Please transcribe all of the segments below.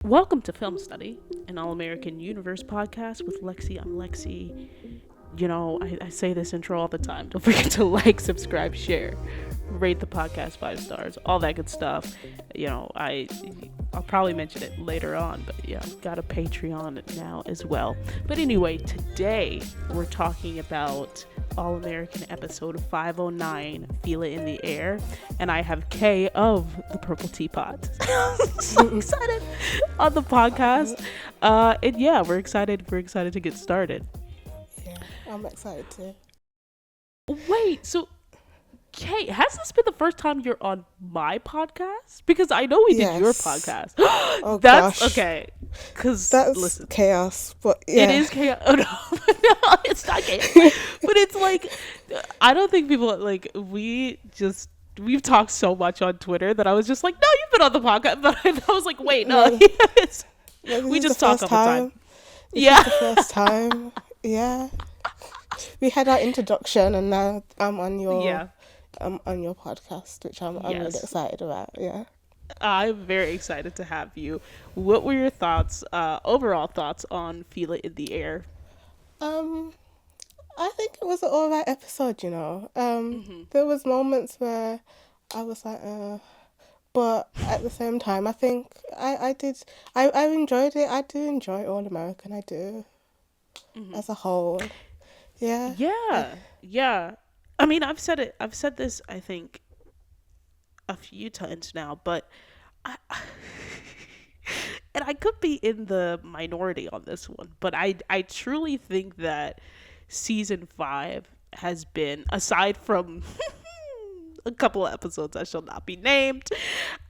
Welcome to Film Study, an all-American universe podcast with Lexi. I'm Lexi. You know, I say this intro all the time. Don't forget to like, subscribe, share, rate the podcast 5 stars, all that good stuff. You know, I'll probably mention it later on, but yeah, I've got a Patreon now as well. But anyway, today we're talking about All-American episode 509, Feel It in the Air, and I have Kay of The Purple Teapot. So excited on the podcast. And yeah, we're excited to get started. Yeah, I'm excited too. Wait, so Kate, has this been the first time you're on my podcast? Because I know we did your podcast. Oh That's gosh. okay. Because That's listen, chaos, but yeah. it is chaos. Oh no, no, it's not chaos. But it's like, I don't think people we've talked so much on Twitter that I was just like, no, you've been on the podcast. But I was like, wait, no, we just talk all the time. Yeah. This is the first time. Yeah. We had our introduction, and now I'm on your podcast, which I'm really excited about. Yeah. I'm very excited to have you. What were your thoughts, overall thoughts on Feel It in the Air? I think it was an alright episode, you know. There was moments where I was like, but at the same time, I think I enjoyed it. I do enjoy All American. I do, as a whole. Yeah. Yeah. I mean, I've said this, I think, a few times now, but and I could be in the minority on this one, but I truly think that season 5 has been, aside from a couple of episodes that shall not be named,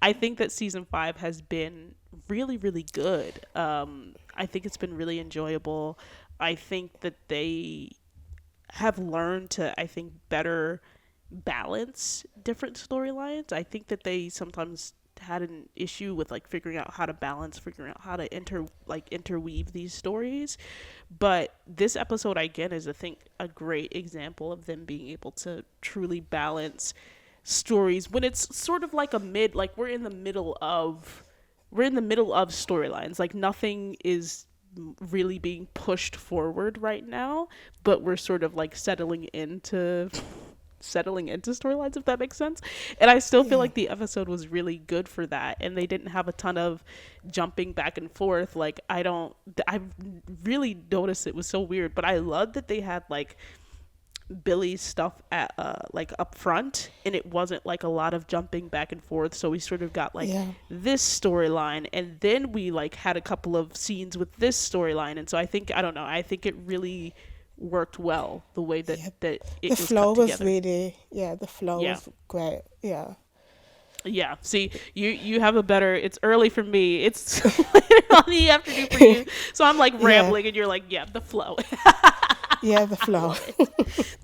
I think that season 5 has been really, really good. I think it's been really enjoyable. I think that they have learned to, I think, better balance different storylines. I think that they sometimes had an issue with figuring out how to interweave these stories. But this episode, again, is I think a great example of them being able to truly balance stories when it's sort of like a mid, like we're in the middle of storylines. Like nothing is really being pushed forward right now, but we're sort of settling into storylines, if that makes sense. And I still feel like the episode was really good for that, and they didn't have a ton of jumping back and forth. I really noticed it was so weird, but I loved that they had Billy's stuff at up front, and it wasn't a lot of jumping back and forth, so we sort of got this storyline, and then we had a couple of scenes with this storyline, and so I think it really worked well the way that the flow was really the flow was great. Yeah, see, you have a better, it's early for me, it's later on in the afternoon for you, so I'm rambling and you're the flow. Yeah, the flow.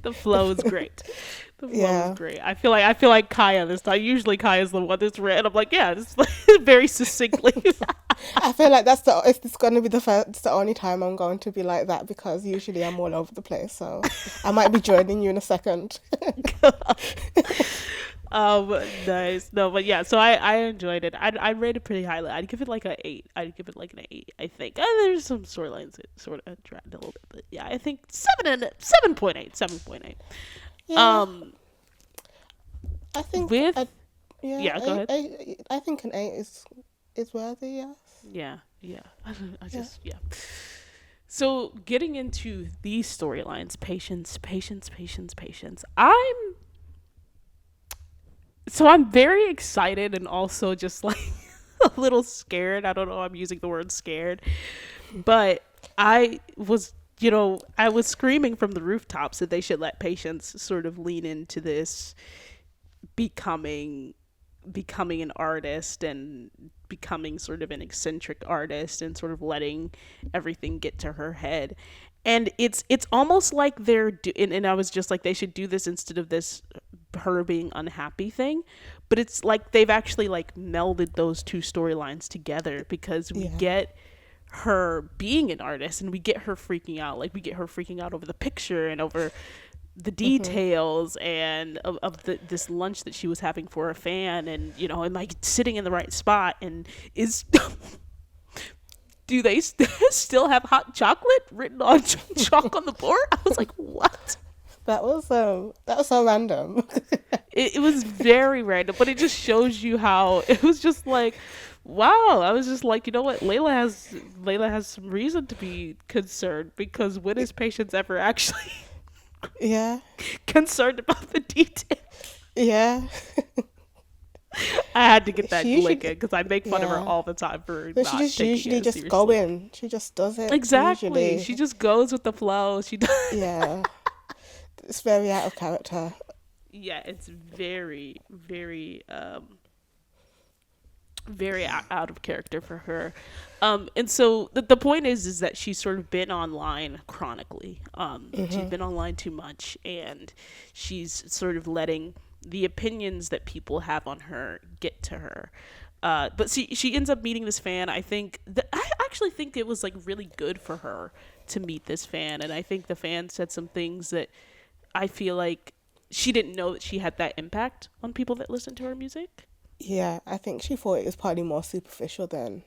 The flow is great. The flow is great. I feel like Kaya this time. Usually Kaya's the one that's read. I'm just very succinctly. I feel like if it's going to be the only time I'm going to be like that, because usually I'm all over the place. So I might be joining you in a second. Nice. No, but yeah, so I enjoyed it. I rate it pretty highly. I'd give it an 8. I'd give it an 8, I think. There's some storylines that sort of dragged a little bit, but yeah, I think 7.8. Yeah. I think go ahead. I think an 8 is worthy. Yes. Yeah. So getting into these storylines, patience. I'm very excited and also just a little scared. I don't know, I'm using the word scared, but I was screaming from the rooftops that they should let Patience sort of lean into this becoming an artist and becoming sort of an eccentric artist and sort of letting everything get to her head. And it's almost like and I was just like, they should do this instead of this her being unhappy thing, but it's like they've actually melded those two storylines together, because we get her being an artist and we get her freaking out. We get her freaking out over the picture and over the details and of this lunch that she was having for a fan, and and sitting in the right spot, and is do they still have hot chocolate written on chalk on the board? I was like, what? That was so random. It was very random, but it just shows you how it was just like, wow. I was just like, you know what, Layla has some reason to be concerned, because when is Patience ever actually Yeah, concerned about the detail? yeah. I had to get that She link in usually, because I make fun of her yeah. all the time for But she not just taking usually it just go seriously. in. She just does it Exactly. usually. She just goes with the flow. She does. Yeah, it's very out of character. Yeah, it's very, very, very out of character for her. And so the point is that she's sort of been online chronically. She's been online too much, and she's sort of letting the opinions that people have on her get to her. But she ends up meeting this fan. I actually think it was like really good for her to meet this fan, and I think the fan said some things that I feel like she didn't know that she had that impact on people that listen to her music. Yeah, I think she thought it was probably more superficial than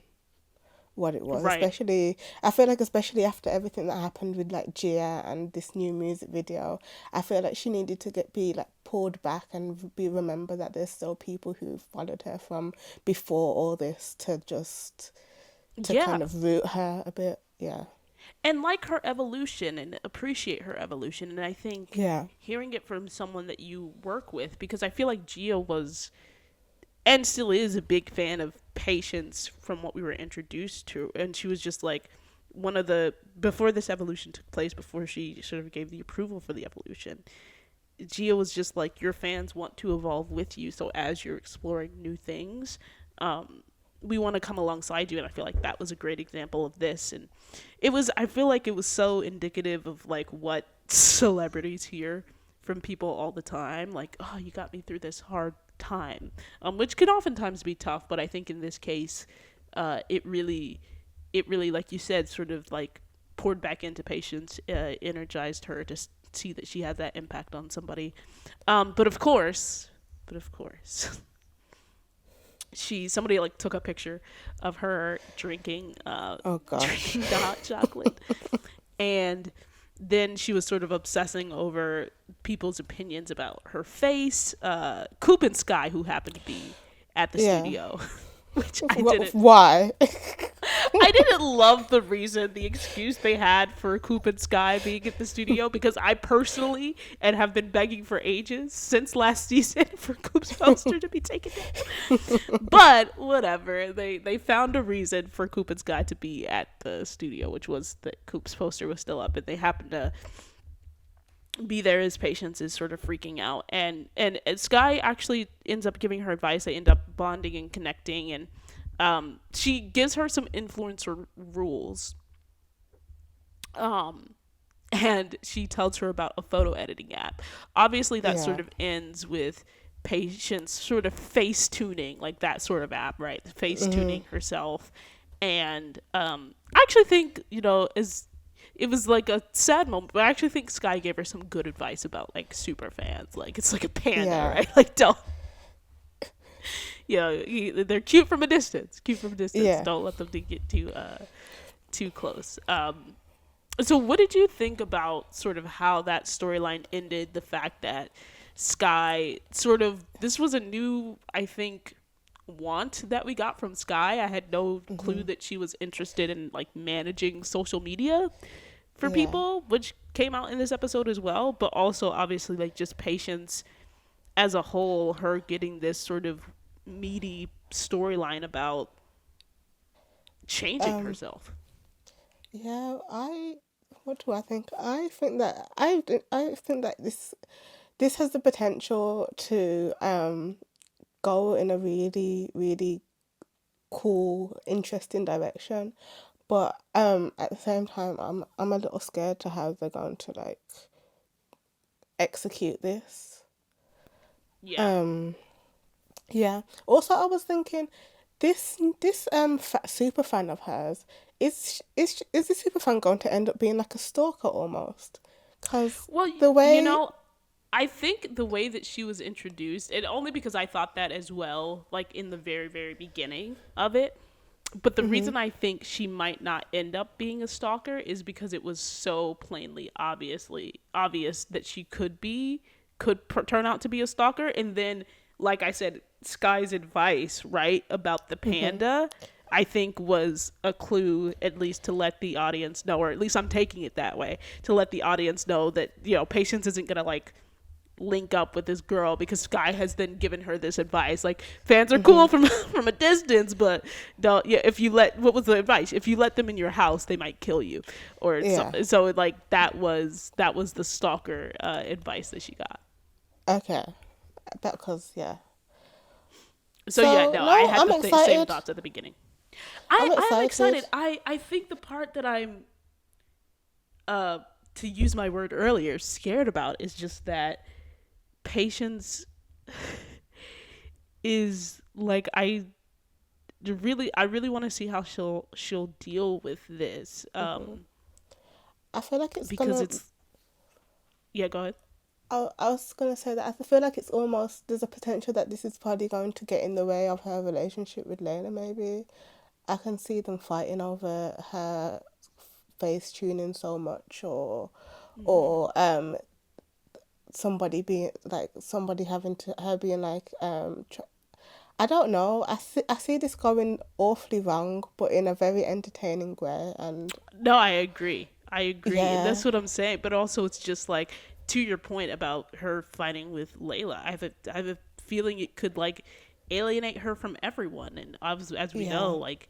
what it was. Right. Especially, I feel like especially after everything that happened with like Gia and this new music video, I feel like she needed to be like pulled back and be remember that there's still people who followed her from before all this to Yeah. kind of root her a bit. Yeah. And like her evolution and appreciate her evolution. And I think Yeah. hearing it from someone that you work with, because I feel like Gia was and still is a big fan of Patience from what we were introduced to. And she was just like one of the, before this evolution took place, before she sort of gave the approval for the evolution, Gia was just like, your fans want to evolve with you. So as you're exploring new things, we want to come alongside you. And I feel like that was a great example of this. And I feel like it was so indicative of like what celebrities hear from people all the time. Like, oh, you got me through this hard time, which can oftentimes be tough. But I think in this case, it really, like you said, sort of like poured back into Patience, energized her to see that she had that impact on somebody. But of course, somebody like took a picture of her drinking Oh gosh. drinking the hot chocolate, and then she was sort of obsessing over people's opinions about her face. Coop and Sky, who happened to be at the Yeah. studio, which Why? I didn't love the excuse they had for Coop and Sky being at the studio, because I personally and have been begging for ages since last season for Coop's poster to be taken down. But whatever, they found a reason for Coop and Sky to be at the studio, which was that Coop's poster was still up, and they happened to be there as Patience is sort of freaking out, and Sky actually ends up giving her advice. They end up bonding and connecting, and she gives her some influencer rules. And she tells her about a photo editing app. Obviously, that Yeah. sort of ends with Patience sort of face tuning, like that sort of app, right? Face tuning herself. And I actually think, it was like a sad moment, but I actually think Sky gave her some good advice about like super fans. Like, it's like a panda, Yeah. right? Like, don't. They're cute from a distance. Yeah. Don't let them get too close. So what did you think about sort of how that storyline ended? The fact that Sky sort of, this was a new, I think, want that we got from Sky. I had no clue that she was interested in like managing social media for Yeah. people, which came out in this episode as well. But also obviously like just Patience as a whole, her getting this sort of meaty storyline about changing herself. Yeah, what do I think? I think that this has the potential to go in a really really cool, interesting direction, but at the same time, I'm a little scared to how they're going to like execute this. Yeah. Yeah. Also, I was thinking, this super fan of hers is this super fan going to end up being like a stalker almost? Because Well, the way, I think the way that she was introduced, and only because I thought that as well, like in the very, very beginning of it, But the reason I think she might not end up being a stalker is because it was so plainly obvious that she turn out to be a stalker. And then, like I said, Sky's advice, right, about the panda, I think was a clue, at least to let the audience know, or at least I'm taking it that way, to let the audience know that, Patience isn't gonna like link up with this girl because Sky has then given her this advice. Like, fans are cool from from a distance, but don't. Yeah, if you what was the advice? If you let them in your house, they might kill you, or so. Like that was the stalker advice that she got. Okay, that because So yeah, no, I had the same thoughts at the beginning. I'm excited. I think the part that I'm to use my word earlier, scared about is just that Patience is like I really want to see how she'll deal with this. I feel like it's because it's go ahead. I was gonna say that I feel like it's almost, there's a potential that this is probably going to get in the way of her relationship with Layla. Maybe I can see them fighting over her face tuning so much, or somebody having to her being like I don't know. I see this going awfully wrong, but in a very entertaining way. And no, I agree. Yeah. And that's what I'm saying. But also, it's just like, to your point about her fighting with Layla, I have a feeling it could like alienate her from everyone. And as we know, like,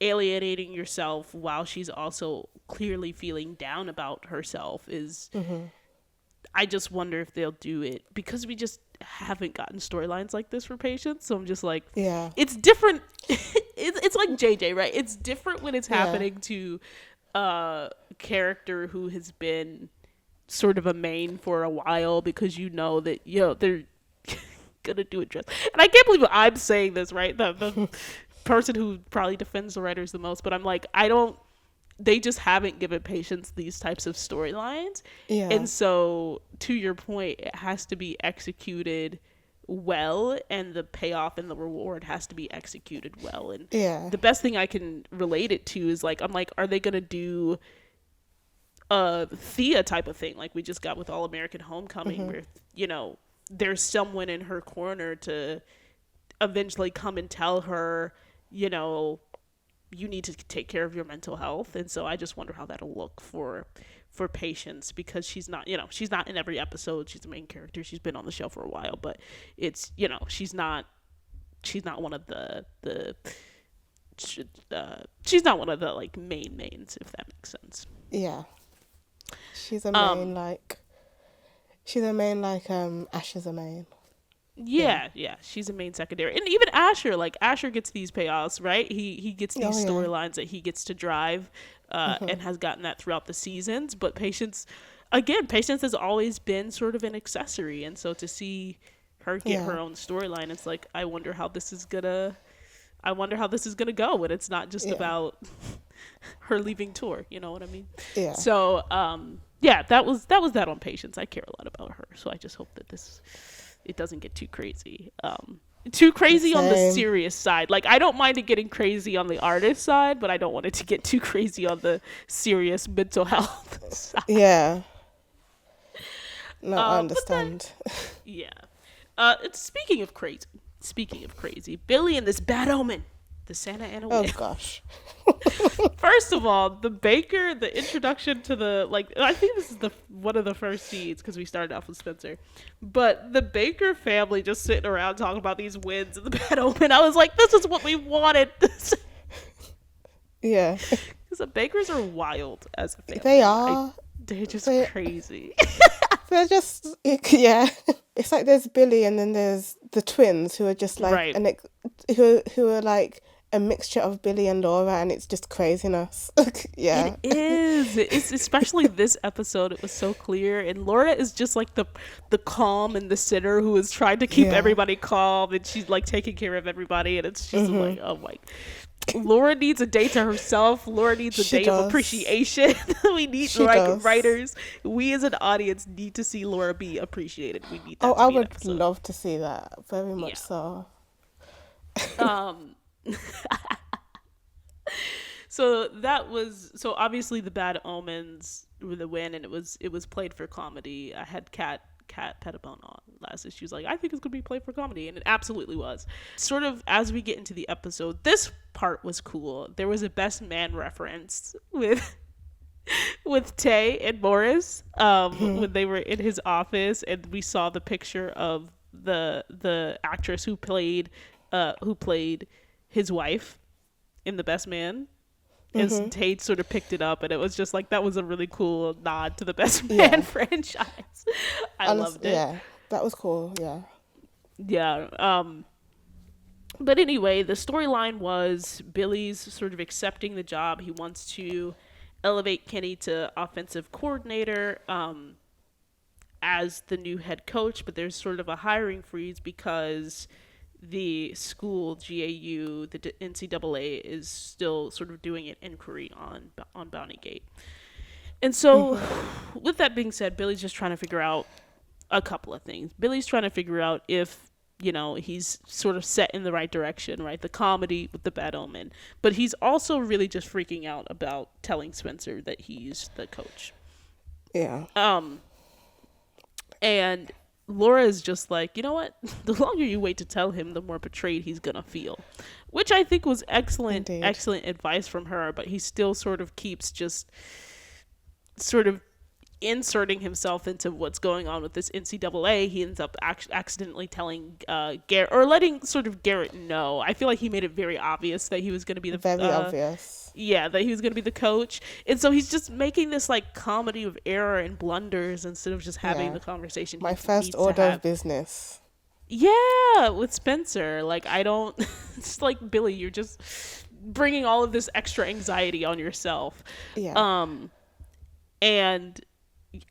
alienating yourself while she's also clearly feeling down about herself is. I just wonder if they'll do it, because we just haven't gotten storylines like this for Patience. So I'm just like, it's different. It's like JJ, right? It's different when it's happening to a character who has been sort of a main for a while, because that they're gonna do it just. And I can't believe I'm saying this, right? The person who probably defends the writers the most, but I'm like, they just haven't given Patience these types of storylines. And so, to your point, it has to be executed well, and the payoff and the reward has to be executed well. And the best thing I can relate it to is like, I'm like, are they gonna do a Thea type of thing like we just got with All American Homecoming, where there's someone in her corner to eventually come and tell her, you need to take care of your mental health. And so I just wonder how that'll look for Patience, because she's not in every episode. She's the main character. She's been on the show for a while, but it's, she's not one of she's not one of the like mains, if that makes sense. Yeah. She's a main like Ash is a main. Yeah, she's a main secondary. And even Asher gets these payoffs, right? He gets these storylines that he gets to drive, and has gotten that throughout the seasons. But Patience has always been sort of an accessory. And so to see her get her own storyline, it's like, I wonder how this is gonna go when it's not just about her leaving tour. You know what I mean? Yeah. So, that was that on Patience. I care a lot about her. So I just hope that it doesn't get too crazy. On the serious side. Like, I don't mind it getting crazy on the artist side, but I don't want it to get too crazy on the serious mental health side. Yeah. No, I understand. It's speaking of crazy, Billy and this bad omen, the Santa Ana witch. Oh gosh. First of all, the baker, the introduction to I think this is one of the first scenes, because we started off with Spencer, but the Baker family just sitting around talking about these winds and the bad omen. I was like, this is what we wanted. Yeah. Because the Bakers are wild as a family. They are. They're just crazy. They're just, It's like there's Billy, and then there's the twins, who are just like, who are like a mixture of Billy and Laura, and it's just craziness. Yeah. It is. It's especially this episode. It was so clear, and Laura is just like the calm and the sinner who is trying to keep everybody calm, and she's like taking care of everybody, and it's just like, oh my. Laura needs a day to herself. Laura needs a day of appreciation. We need writers. We as an audience need to see Laura be appreciated. We need that. I would love to see that very much. So. So that was so obviously the Bad Omens were the win, and it was played for comedy. I had Kat Pettibone on last, and she was like, I think it's gonna be played for comedy, and it absolutely was. Sort of as we get into the episode, this part was cool. There was a best man reference with Tay and Morris when they were in his office, and we saw the picture of the actress who played his wife in The Best Man. And Tate sort of picked it up, and it was just like, that was a really cool nod to the Best Man franchise. I loved it. Yeah, that was cool. Yeah. Yeah. But anyway, the storyline was Billy's sort of accepting the job. He wants to elevate Kenny to offensive coordinator as the new head coach, but there's sort of a hiring freeze because the school GAU, the NCAA, is still sort of doing an inquiry on Bountygate. And so, with that being said, Billy's just trying to figure out a couple of things. Billy's trying to figure out if, he's sort of set in the right direction, right? The comedy with the Bad Omen. But he's also really just freaking out about telling Spencer that he's the coach. Yeah. And Laura is just like, you know what? The longer you wait to tell him, the more betrayed he's gonna feel. Which I think was excellent advice from her, but he still sort of keeps just sort of inserting himself into what's going on with this NCAA. He ends up accidentally telling Garrett, or letting sort of Garrett know. I feel like he made it very obvious that he was going to be the very obvious. Yeah, that he was going to be the coach, and so he's just making this like comedy of error and blunders instead of just having the conversation. My first order of business. Yeah, with Spencer, like I don't. It's like, Billy, you're just bringing all of this extra anxiety on yourself. Yeah. And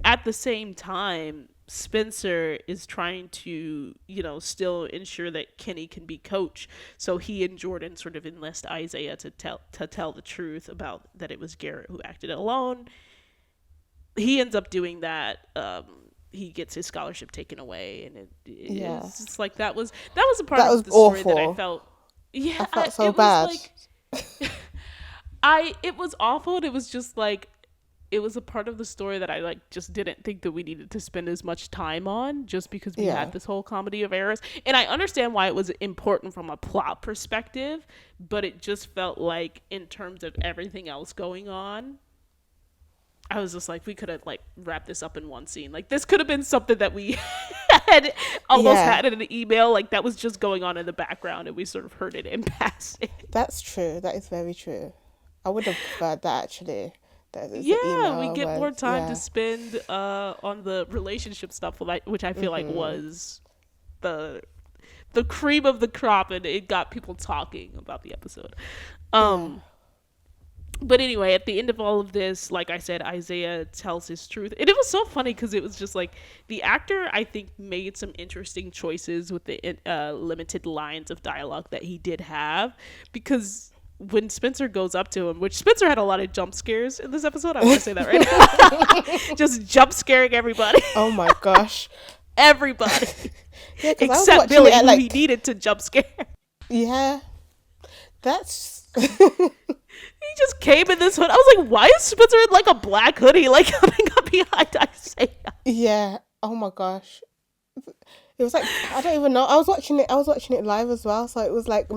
at the same time, Spencer is trying to, still ensure that Kenny can be coach. So he and Jordan sort of enlist Isaiah to tell the truth about that it was Garrett who acted alone. He ends up doing that. He gets his scholarship taken away, and it's just like that was a part of the story that I felt. Yeah, I felt so bad. It was awful, and it was just like, it was a part of the story that I like just didn't think that we needed to spend as much time on, just because we had this whole comedy of errors. And I understand why it was important from a plot perspective, but it just felt like in terms of everything else going on, I was just like, we could have like wrapped this up in one scene. Like, this could have been something that we had almost had in an email, like that was just going on in the background and we sort of heard it in passing. That's true. That is very true. I would have preferred that, actually. We get more time to spend on the relationship stuff, which I feel like was the cream of the crop, and it got people talking about the episode. But anyway, at the end of all of this, like I said, Isaiah tells his truth. And it was so funny because it was just like, the actor, I think, made some interesting choices with the limited lines of dialogue that he did have, because when Spencer goes up to him, which Spencer had a lot of jump scares in this episode, I want to say that right now. Just jump scaring everybody. Oh my gosh. Everybody. Except Billy, who he needed to jump scare. Yeah. That's... He just came in this hood. I was like, why is Spencer in like a black hoodie, like coming up behind Isaiah? Yeah. Oh my gosh. It was like, I don't even know. I was watching it live as well, so it was like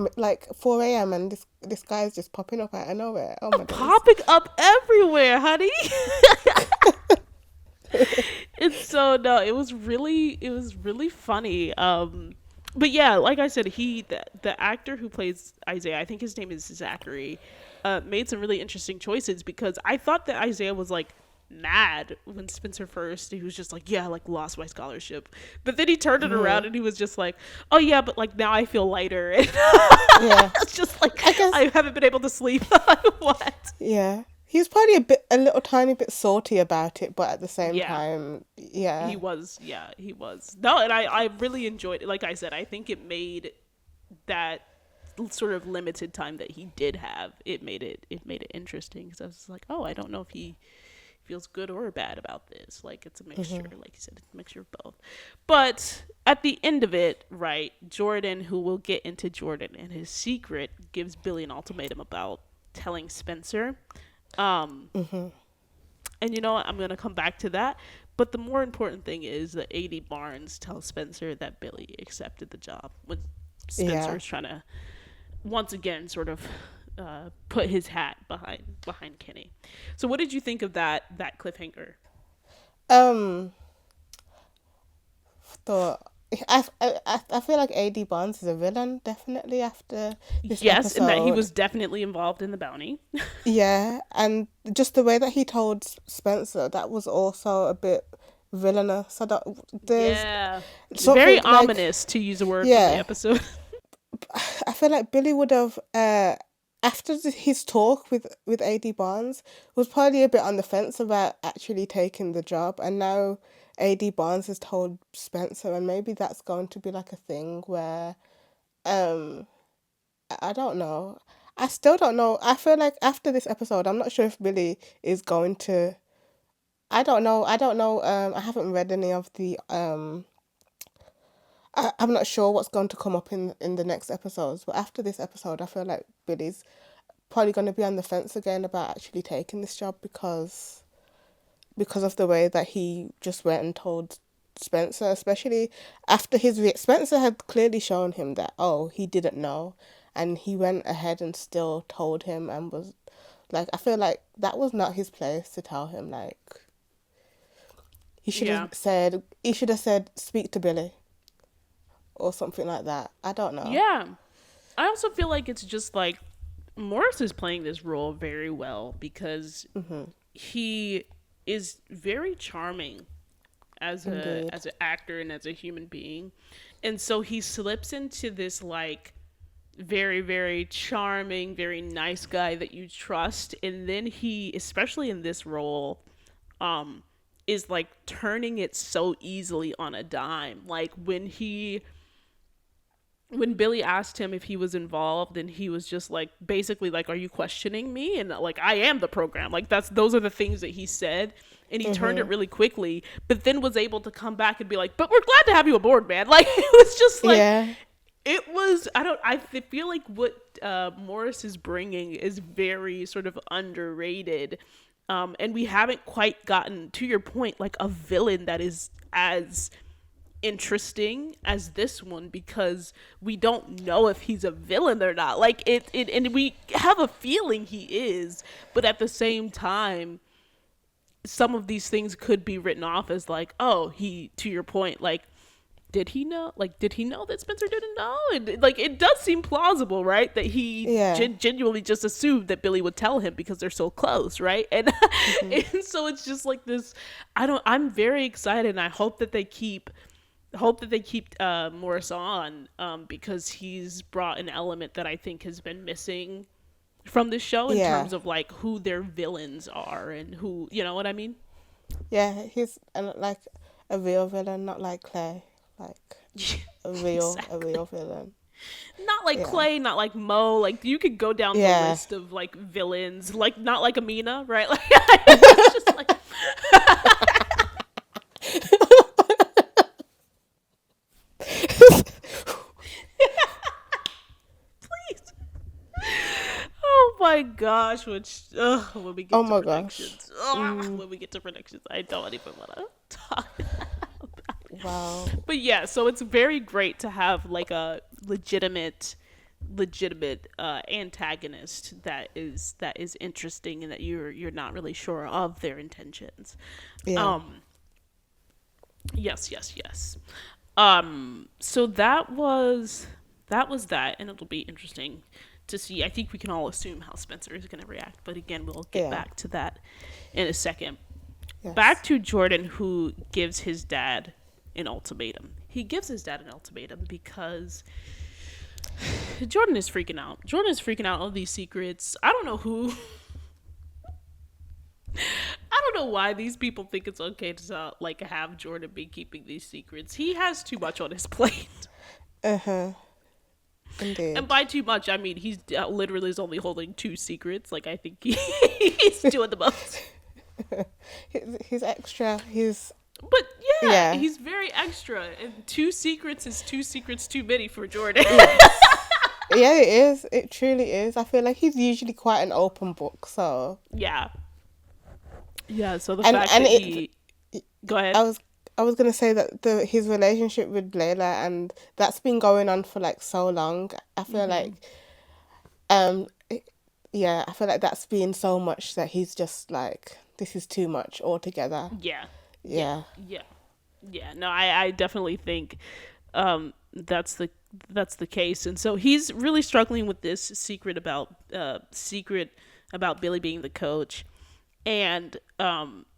4 a.m. and this guy is just popping up out of nowhere. Oh my god. Popping up everywhere, honey. It was really funny. But yeah, like I said, the actor who plays Isaiah, I think his name is Zachary, made some really interesting choices, because I thought that Isaiah was like mad when Spencer first, he was just like, yeah, like lost my scholarship, but then he turned it around and he was just like, oh yeah, but like now I feel lighter, and it's just like, I haven't been able to sleep. What? Yeah, he's probably a little tiny bit salty about it, but at the same time, he was no, and I really enjoyed it. Like I said, I think it made that sort of limited time that he did have, it made it interesting, because I was like, oh, I don't know if he feels good or bad about this. Like, it's a mixture, like you said, it's a mixture of both. But at the end of it, right, Jordan, who will get into Jordan and his secret, gives Billy an ultimatum about telling Spencer. Um, and you know what? I'm going to come back to that. But the more important thing is that A.D. Barnes tells Spencer that Billy accepted the job when Spencer Yeah. is trying to once again sort of put his hat behind Kenny. So what did you think of that cliffhanger? Um, thought I feel like AD Barnes is a villain definitely after this Yes, and that he episode. was definitely involved in the bounty. Yeah, and just the way that he told Spencer, that was also a bit villainous. So that there's Yeah. Very something like, ominous, to use a word from the yeah, episode. I feel like Billy would have after his talk with AD Barnes was probably a bit on the fence about actually taking the job, and now AD Barnes has told Spencer, and maybe that's going to be like a thing where um I don't know. I still don't know. I feel like after this episode, I'm not sure if Billy is going to. I don't know. I don't know. I haven't read any of the. I'm not sure what's going to come up in the next episodes. But after this episode, I feel like Billy's probably going to be on the fence again about actually taking this job because of the way that he just went and told Spencer, especially after Spencer had clearly shown him that he didn't know, and he went ahead and still told him and was like, I feel like that was not his place to tell him. Like Yeah. he should have said speak to Billy or something like that. I don't know. Yeah. I also feel like it's just like Morris is playing this role very well because he is very charming Indeed. as an actor and as a human being. And so he slips into this like very very charming, very nice guy that you trust, and then he, especially in this role, um is like turning it so easily on a dime. Like when Billy asked him if he was involved, and he was just like basically like, are you questioning me? And like, I am the program. Like those are the things that he said, and he turned it really quickly, but then was able to come back and be like, but we're glad to have you aboard, man. Like it was just like, Yeah. it was, I feel like what Morris is bringing is very sort of underrated. And we haven't quite gotten, to your point, like a villain that is as interesting as this one, because we don't know if he's a villain or not. Like it and we have a feeling he is, but at the same time, some of these things could be written off as like, oh, he, to your point, like, did he know? Like, did he know that Spencer didn't know? And like, it does seem plausible, right? That he Yeah. genuinely just assumed that Billy would tell him because they're so close, right? And and so it's just like this. I'm very excited, and I hope that they keep Morris on, because he's brought an element that I think has been missing from this show in Yeah. terms of like who their villains are and who, you know what I mean? Yeah. He's like a real villain, not like Clay. Like a Exactly. real villain. Not like Yeah. Clay, not like Mo. Like you could go down the Yeah. list of like villains, like not like Amina, right? Like it's just like please. Oh my gosh, which when we Oh get to my gosh. predictions, when we get to predictions, I don't even want to talk. Wow. But yeah, so it's very great to have like a legitimate antagonist that is interesting, and that you're not really sure of their intentions. Yeah. Um yes. So that, and it'll be interesting to see. I think we can all assume how Spencer is going to react, but again, we'll get Yeah. back to that in a second. Back Yes. to Jordan, who gives his dad an ultimatum. He gives his dad an ultimatum because Jordan is freaking out. Jordan is freaking out all these secrets. I don't know who. I don't know why these people think it's okay to like have Jordan be keeping these secrets. He has too much on his plate. Uh-huh. And Indeed. by too much, I mean he's literally is only holding two secrets. Like I think he's doing the most. He's extra. He's But yeah, yeah. he's very extra, and two secrets is two secrets too many for Jordan. Yes. Yeah, it is. It truly is. I feel like he's usually quite an open book. So Yeah. Yeah, so the and fact and that it. he go ahead. I was I was gonna say that his relationship with Layla, and that's been going on for like so long. I feel Hmm. like yeah, I feel like that's been so much that he's just like, this is too much altogether. Yeah. Yeah. Yeah. Yeah. Yeah. No, I definitely think that's the case. And so he's really struggling with this secret about Billy being the coach. And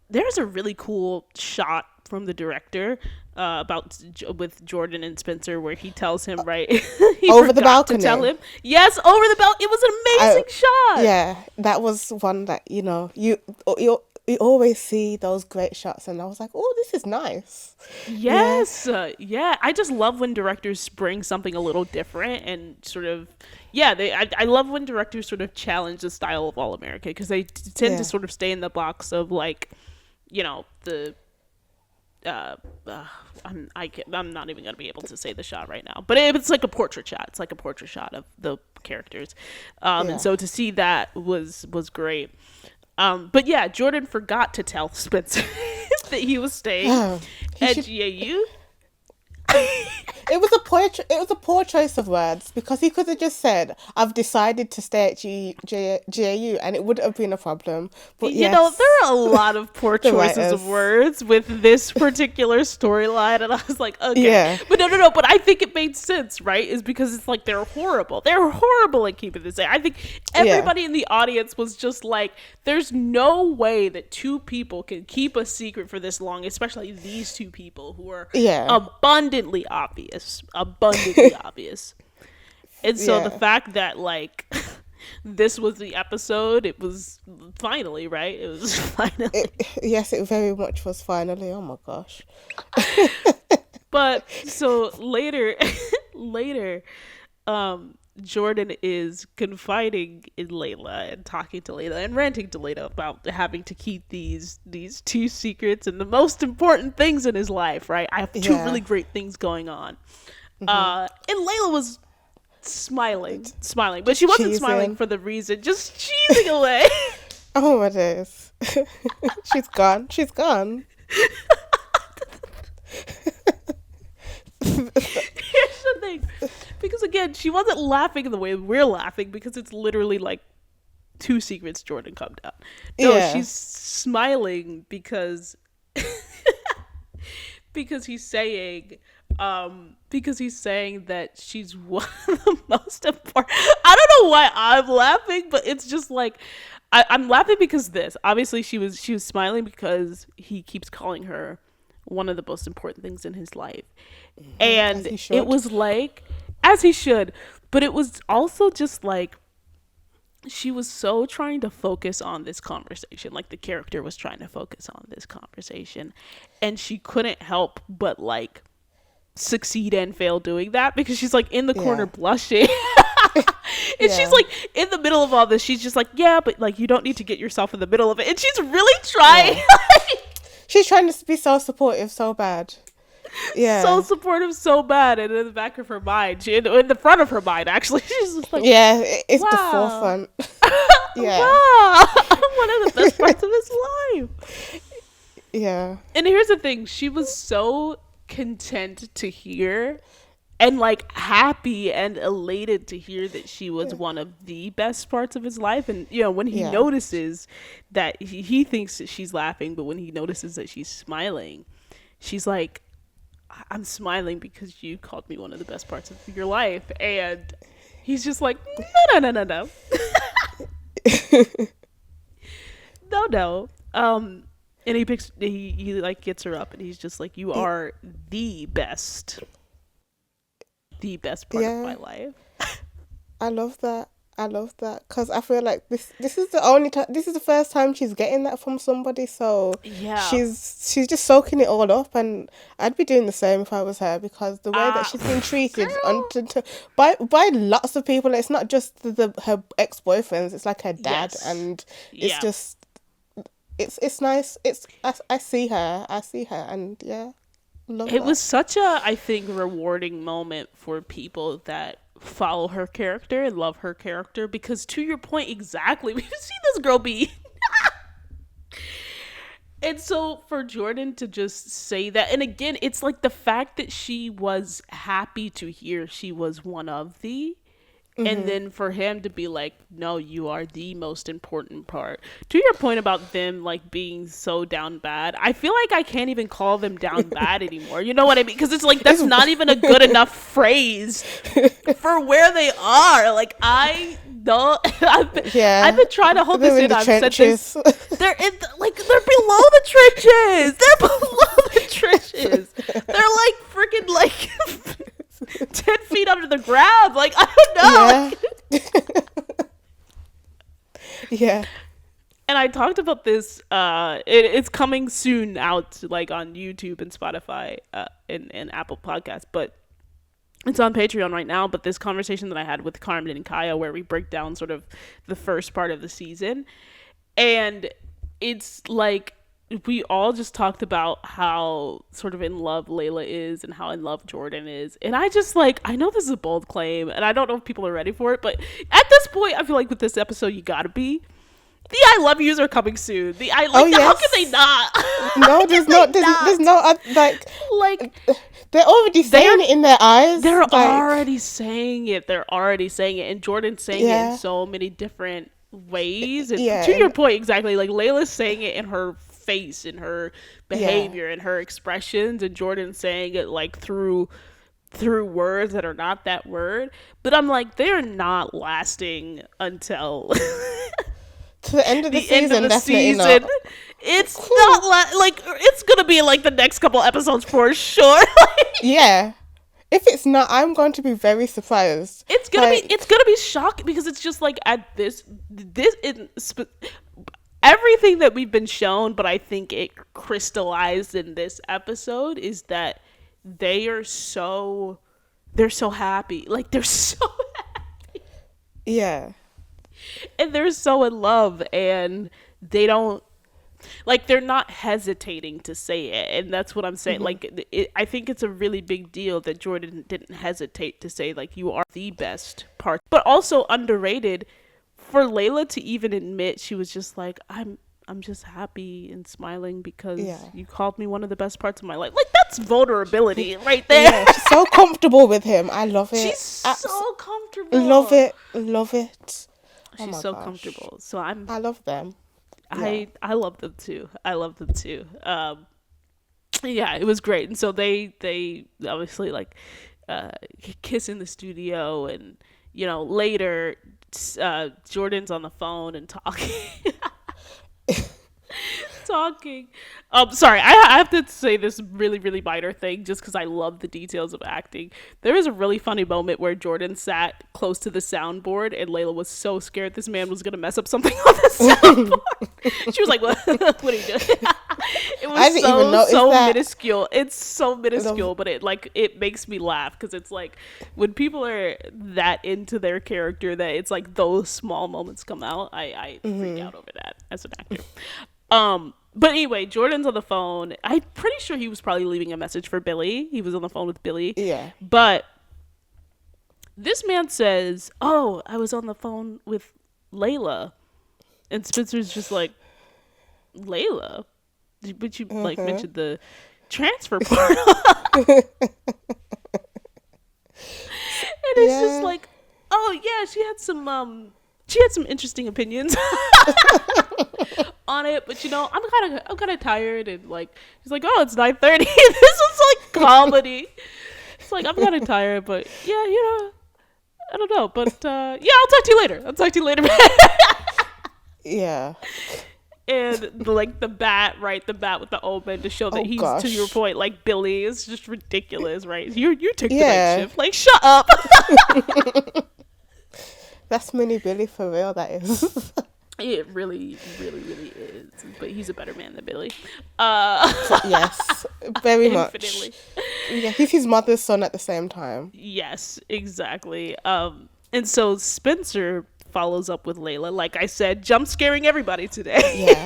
there's a really cool shot from the director with Jordan and Spencer where he tells him, right, he Over the forgot to tell balcony. him, yes, over the belt. It was an I amazing shot. Yeah, that was one that, you always see those great shots, and I was like, oh, this is nice. Yeah. Yes, yeah. I just love when directors bring something a little different and sort of, yeah. I love when directors sort of challenge the style of All America because they tend to Yeah. sort of stay in the box of like, the uh, uh I'm not even gonna be able to say the shot right now, but it's like a portrait shot. It's like a portrait shot of the characters, and Yeah. so to see that was great. But yeah, Jordan forgot to tell Spencer that he was staying He at should. GAU. It was a poor choice of words, because he could have just said, "I've decided to stay at GAU," and it wouldn't have been a problem. But There yes, are a lot of poor the choices of writers. words with this particular storyline, and I was like, okay, Yeah. but no. But I think it made sense, right? Is because it's like they're horrible. They're horrible at keeping this in. I think Yeah. everybody in the audience was just like, there's no way that two people can keep a secret for this long, especially these two people who are Yeah. abundantly obvious. And so the Yeah. fact that like this was the episode, it was finally, right? It was finally. Yes, it very much was finally. Oh my gosh. But so later later Jordan is confiding in Layla and talking to Layla and ranting to Layla about having to keep these two secrets and the most important things in his life, right? I have two Yeah. really great things going on. And Layla was smiling, but she wasn't smiling Cheesing. for the reason, just cheesing away. Oh my days. She's gone. She's gone. Here's the thing, because again, she wasn't laughing in the way we're laughing because it's literally like two secrets Jordan come down. No, Yeah. she's smiling because he's saying that she's one of the most important. I don't know why I'm laughing, but it's just like I'm laughing because this obviously she was smiling because he keeps calling her one of the most important things in his life, As and he it should. was like, as he should, but it was also just like she was so trying to focus on this conversation, like the character was trying to focus on this conversation, and she couldn't help but like succeed and fail doing that because she's like in the corner Yeah. blushing. And she's Yeah. like in the middle of all this, she's just like, yeah, but like you don't need to get yourself in the middle of it, and she's really trying. Yeah. She's trying to be so supportive so bad. So Yeah. supportive so bad, and in the back of her mind, in the front of her mind actually, she's just like, Yeah. It's the wow. forefront. Yeah. Wow. One of the best parts of his life. Yeah. And here's the thing, she was so content to hear and like happy and elated to hear that she was one of the best parts of his life. And when he Yeah. notices that he thinks that she's laughing, but when he notices that she's smiling, she's like, I'm smiling because you called me one of the best parts of your life. And he's just like, no. No. And he like gets her up and he's just like, you are the best part of my Yeah. life. I love that. I love that, because I feel like this is the only time, this is the first time she's getting that from somebody, so Yeah. she's just soaking it all up, and I'd be doing the same if I was her, because the way that she's been treated Girl. by lots of people. It's not just her ex-boyfriends, it's like her dad, Yes. and it's Yeah. just it's nice. I see her, and yeah, love It that. was such a, I think, rewarding moment for people that follow her character and love her character, because to your point, exactly, we've seen this girl be. And so for Jordan to just say that, and again, it's like the fact that she was happy to hear she was one of the, and then for him to be like, no, you are the most important part. To your point about them like being so down bad, I feel like I can't even call them down bad anymore. You know what I mean? Because it's like, that's not even a good enough phrase for where they are. Like, I don't, I've been trying to hold this in. I've said this. They're in they're below the trenches. They're below the trenches. They're like freaking like 10 feet under the ground. Like, I don't know. Yeah. And I talked about this. It's coming soon out, like on YouTube and Spotify and Apple Podcasts, but it's on Patreon right now. But this conversation that I had with Carmen and Kaya, where we break down sort of the first part of the season, and it's like we all just talked about how sort of in love Layla is and how in love Jordan is. And I just like, I know this is a bold claim and I don't know if people are ready for it, but at this point, I feel like with this episode, you gotta be. The I love yous are coming soon. The I like, how can they not? No, there's no, like, they're already saying it in their eyes. They're already saying it. And Jordan's saying it in so many different ways. And to your point, exactly, like Layla's saying it in her face, in her behavior, and her expressions, and Jordan's saying it like through words that are not that word. But I'm like, they're not lasting until to the end of the season. Definitely not. It's not like it's gonna be like the next couple episodes for sure. Yeah. If it's not, I'm going to be very surprised. It's gonna be shocking, because it's just like at everything that we've been shown, but I think it crystallized in this episode is that they're so happy. Like, they're so happy. Yeah. And they're so in love, and they don't, like, they're not hesitating to say it. And that's what I'm saying. Like, I think it's a really big deal that Jordan didn't hesitate to say, like, you are the best part. But also underrated for Layla to even admit she was just like, I'm just happy and smiling because you called me one of the best parts of my life. Like, that's vulnerability right there. Yeah, she's so comfortable with him. I love it. She's so comfortable. Love it. She's so comfortable. So I love them. I love them too. Yeah, it was great. And so they obviously like kiss in the studio, and you know, later Jordan's on the phone and talking. Sorry, I have to say this really, really minor thing just because I love the details of acting. There was a really funny moment where Jordan sat close to the soundboard and Layla was so scared this man was going to mess up something on the soundboard. She was like, what are you doing? It was so minuscule. It's so minuscule, but it makes me laugh because it's like when people are that into their character that it's like those small moments come out. I freak out over that as an actor. But anyway, Jordan's on the phone. I'm pretty sure he was probably leaving a message for Billy. He was on the phone with Billy. Yeah. But this man says, "Oh, I was on the phone with Layla," and Spencer's just like, "Layla, but you like mentioned the transfer portal," and it's just like, "Oh yeah, she had some interesting opinions." On it, but you know, I'm kind of tired, and like she's like, "Oh, it's 9:30." This is like comedy. It's like, I'm kind of tired, but yeah, you know, I don't know, but yeah, I'll talk to you later. Yeah. And like the bat with the omen to show that he's gosh. To your point, like Billy is just ridiculous, right? You took the night shift, like shut up. That's mini Billy for real. That is. It really, really, really is. But he's a better man than Billy. Yes, very much. Yeah, he's his mother's son at the same time. Yes, exactly. And so Spencer follows up with Layla. Like I said, jump scaring everybody today. Yeah.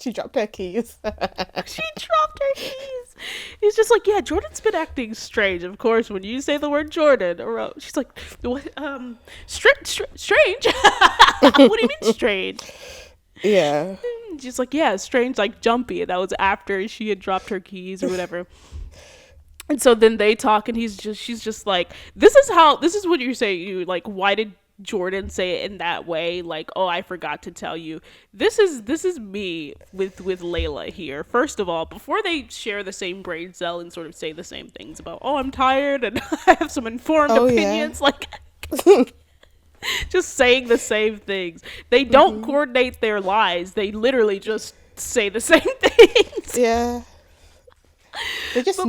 She dropped her keys. She dropped her keys. He's just like, yeah, Jordan's been acting strange. Of course, when you say the word Jordan, or she's like, what? Strange? What do you mean strange? Yeah. She's like, yeah, strange, like jumpy. And that was after she had dropped her keys or whatever. And so then they talk, and she's just like, this is what you're saying. You like, why did Jordan say it in that way? Like, oh, I forgot to tell you. This is me with Layla here. First of all, before they share the same brain cell and sort of say the same things about, oh, I'm tired and I have some informed opinions, like just saying the same things. They don't coordinate their lies. They literally just say the same things. Yeah. They just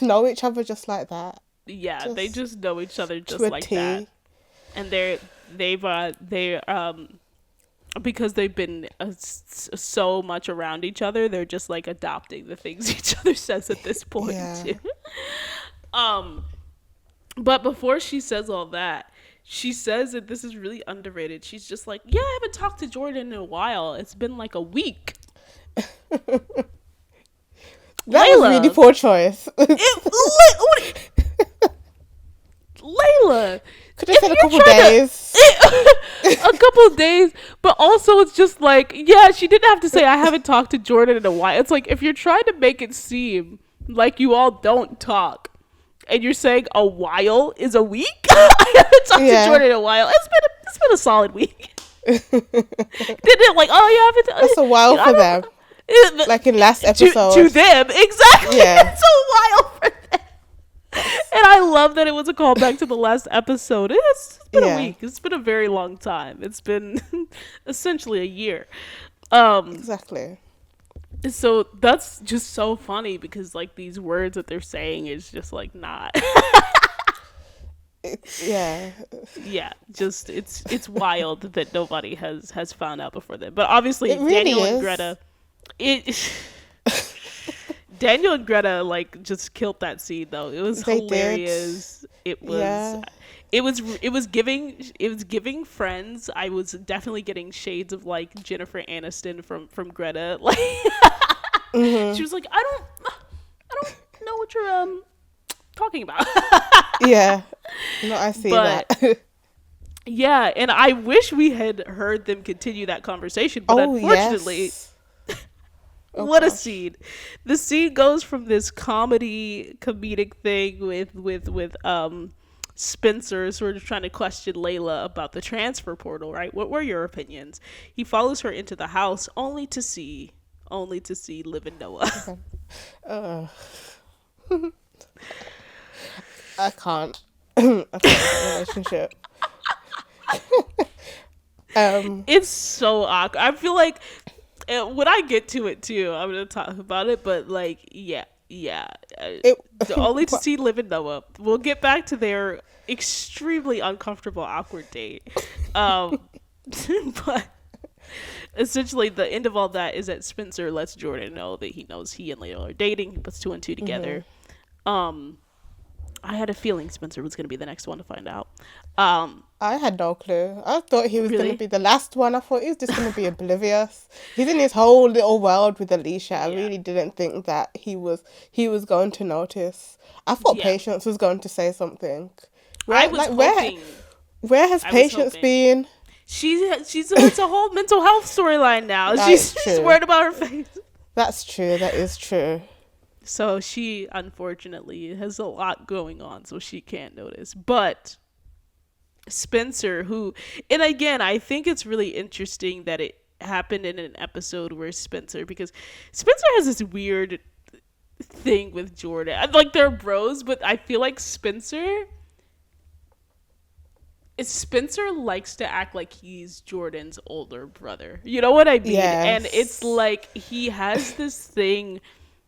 know each other just like that. Yeah, they just know each other just like that. And they've because they've been so much around each other, they're just like adopting the things each other says at this point too. But before she says all that, she says that this is really underrated. She's just like, yeah, I haven't talked to Jordan in a while. It's been like a week. That Layla, was really poor choice. Layla, could have said a couple days. A couple of days, but also it's just like, yeah, she didn't have to say I haven't talked to Jordan in a while. It's like, if you're trying to make it seem like you all don't talk, and you're saying a while is a week, I haven't talked to Jordan in a while. It's been a solid week. Didn't it? Like, oh, you haven't. That's a while for them. Like in last episode. To them, exactly. Yeah. It's a while for them. And I love that it was a callback to the last episode. It's been a week. It's been a very long time. It's been essentially a year. Exactly. So that's just so funny, because like these words that they're saying is just like not. Yeah. Just it's wild that nobody has found out before then. But obviously really Daniel is. and Greta, Daniel and Greta like just killed that scene though. It was hilarious. It was it was giving Friends. I was definitely getting shades of like Jennifer Aniston from Greta. Like she was like, I don't know what you're talking about. Yeah. No, I see that. Yeah, and I wish we had heard them continue that conversation, but unfortunately, what a scene. The scene goes from this comedic thing with Spencer sort of trying to question Layla about the transfer portal, right? What were your opinions? He follows her into the house only to see Liv and Noah. I can't relationship. It's so awkward. I feel like when I get to it too, I'm gonna talk about it. But like, only to see Liv and Noah. We'll get back to their extremely uncomfortable, awkward date. But essentially, the end of all that is that Spencer lets Jordan know that he knows he and Layla are dating. He puts two and two together. I had a feeling Spencer was going to be the next one to find out. I had no clue. I thought he was going to be the last one. I thought he was just going to be oblivious. He's in his whole little world with Alicia. I really didn't think that he was going to notice. I thought Patience was going to say something. I was hoping. Where has Patience been? It's a whole mental health storyline now. She's worried about her face. That's true. That is true. So she, unfortunately, has a lot going on, so she can't notice. But Spencer, and again, I think it's really interesting that it happened in an episode where Spencer has this weird thing with Jordan. Like, they're bros, but I feel like Spencer likes to act like he's Jordan's older brother. You know what I mean? Yes. And it's like he has this thing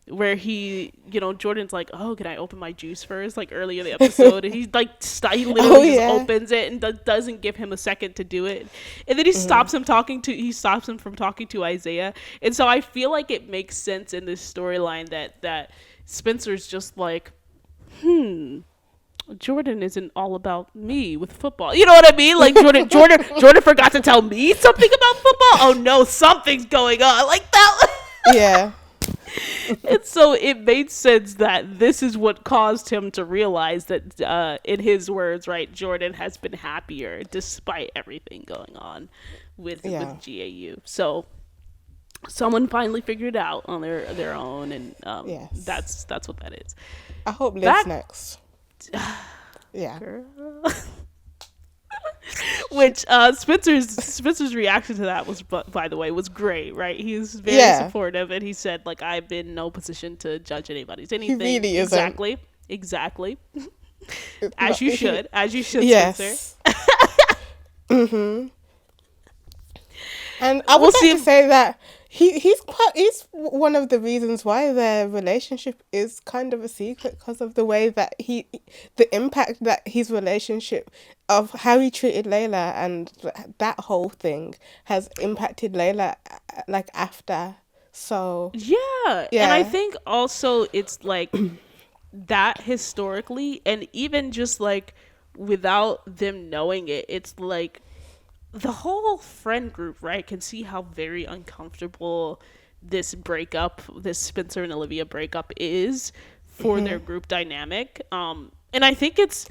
where Jordan's like, oh, can I open my juice first? Like early in the episode, and he's like, he literally just opens it and doesn't give him a second to do it, and then he stops him from talking to Isaiah. And so I feel like it makes sense in this storyline that Spencer's just like, Jordan isn't all about me with football. You know what I mean? Like Jordan forgot to tell me something about football. Oh no, something's going on. Like that Yeah. And so it made sense that this is what caused him to realize that, in his words, right, Jordan has been happier despite everything going on with Yeah. GAU. So someone finally figured it out on their own, and Yes. that's what that is. I hope Liv's Back, next. Yeah. girl. Which Spencer's reaction to that was, by the way, was great, right? He's very Yeah. supportive, and he said, like, I've been in no position to judge anybody's He anything. really isn't. Exactly. It's As not- you should, Spencer. Yes. Mhm. And I We'll would see like to if- say that he's one of the reasons why their relationship is kind of a secret, because of the way that the impact that his relationship of how he treated Layla and that whole thing has impacted Layla, like, after. So Yeah. And I think also it's like that historically, and even just like without them knowing it, it's like the whole friend group, right, can see how very uncomfortable this Spencer and Olivia breakup is for their group dynamic. And I think it's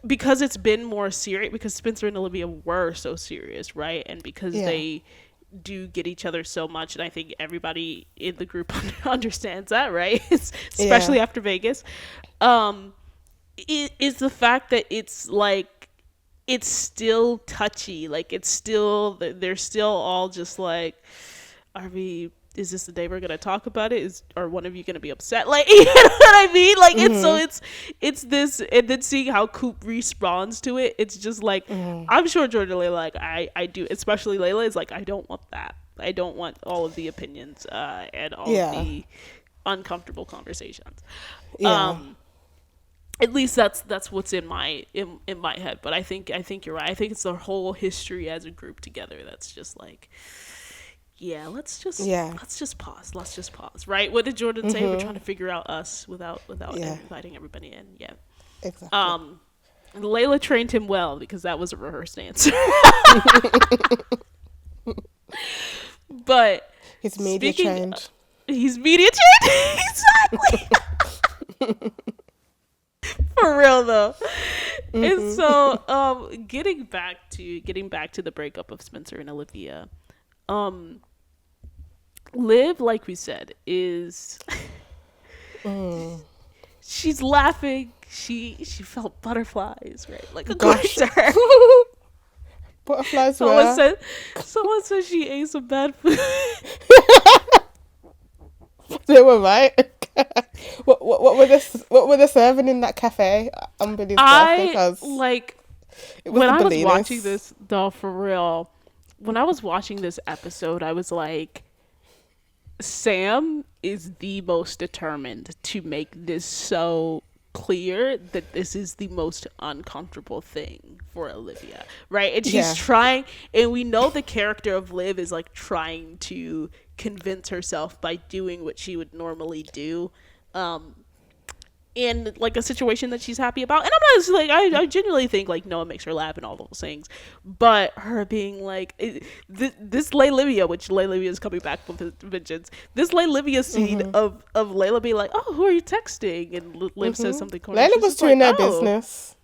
because it's been more serious, because Spencer and Olivia were so serious, right? And because they do get each other so much, and I think everybody in the group understands that, right? Especially after Vegas. It is the fact that it's like, it's still touchy, like it's still, they're still all just like, is this the day we're gonna talk about it? Or one of you gonna be upset? Like, you know what I mean? Like, it's this, and then seeing how Coop responds to it, it's just like, I'm sure Jordan and Layla, like, I do, especially Layla, is like, I don't want that. I don't want all of the opinions and all of the uncomfortable conversations. At least that's what's in my head. But I think you're right. I think it's their whole history as a group together that's just like, let's just pause. Let's just pause. Right? What did Jordan say? We're trying to figure out us without inviting everybody in. Yeah. Exactly. Layla trained him well, because that was a rehearsed answer. But He's media trained. He's media trained. Exactly. For real though. And so getting back to the breakup of Spencer and Olivia, Liv, like we said, is she's laughing. She felt butterflies, right? Like, according to her. Butterflies. Someone said she ate some bad food. They were right. What were they serving in that cafe? Unbelievable. Because when I was watching this, though, for real, when I was watching this episode, I was like, Sam is the most determined to make this so clear that this is the most uncomfortable thing for Olivia, right? And she's trying, and we know the character of Liv is like trying to convince herself by doing what she would normally do in like a situation that she's happy about. And I'm not just like, I genuinely think like Noah makes her laugh and all those things, but her being like, this Layla, which Layla is coming back with vengeance, this Layla scene of Layla being like, oh, who are you texting? And Liv says something corny. Layla was doing her business.